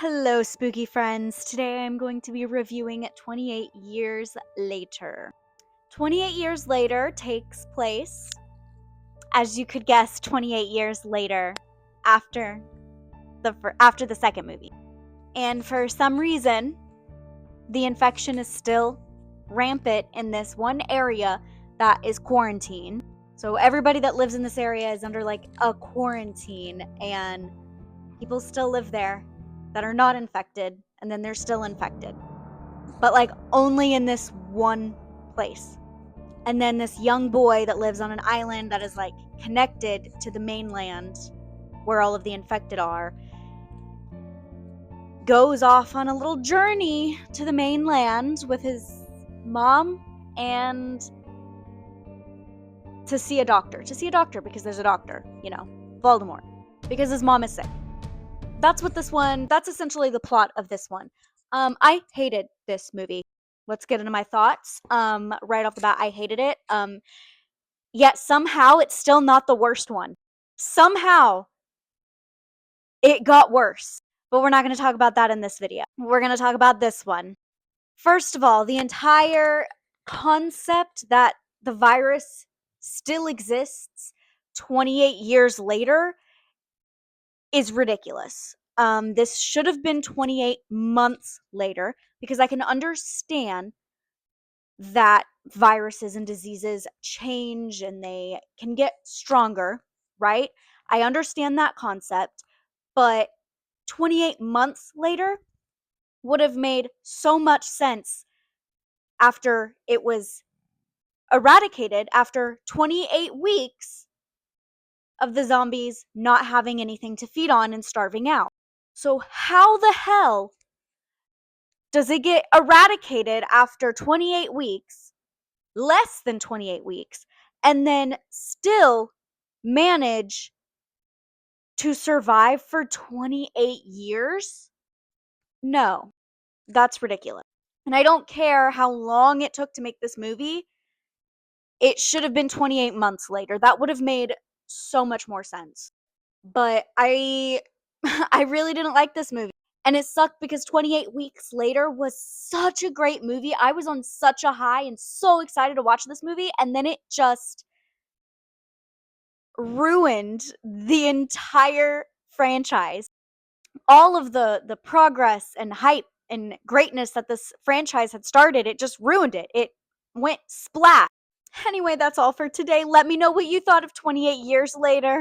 Hello, spooky friends. Today I'm going to be reviewing 28 Years Later. 28 Years Later takes place, as you could guess, 28 years later after the second movie. And for some reason, the infection is still rampant in this one area that is quarantined. So everybody that lives in this area is under like a quarantine, and people still live there that are not infected, and then they're still infected. But like only in this one place. And then this young boy that lives on an island that is like connected to the mainland where all of the infected are goes off on a little journey to the mainland with his mom and to see a doctor because there's a doctor, Voldemort, because his mom is sick. That's essentially the plot of this one. I hated this movie. Let's get into my thoughts. Right off the bat, I hated it. Yet somehow it's still not the worst one. Somehow it got worse. But we're not going to talk about that in this video. We're going to talk about this one. First of all, the entire concept that the virus still exists 28 years later is ridiculous. This should have been 28 months later, because I can understand that viruses and diseases change and they can get stronger, right? I understand that concept, but 28 months later would have made so much sense after it was eradicated, after 28 weeks of the zombies not having anything to feed on and starving out. So how the hell does it get eradicated after 28 weeks, less than 28 weeks, and then still manage to survive for 28 years? No, that's ridiculous. And I don't care how long it took to make this movie. It should have been 28 months later. That would have made so much more sense. But I I really didn't like this movie. And it sucked because 28 Weeks Later was such a great movie. I was on such a high and so excited to watch this movie, and then it just ruined the entire franchise. All of the progress and hype and greatness that this franchise had started, it just ruined it. It went splat. Anyway, that's all for today. Let me know what you thought of 28 Years Later.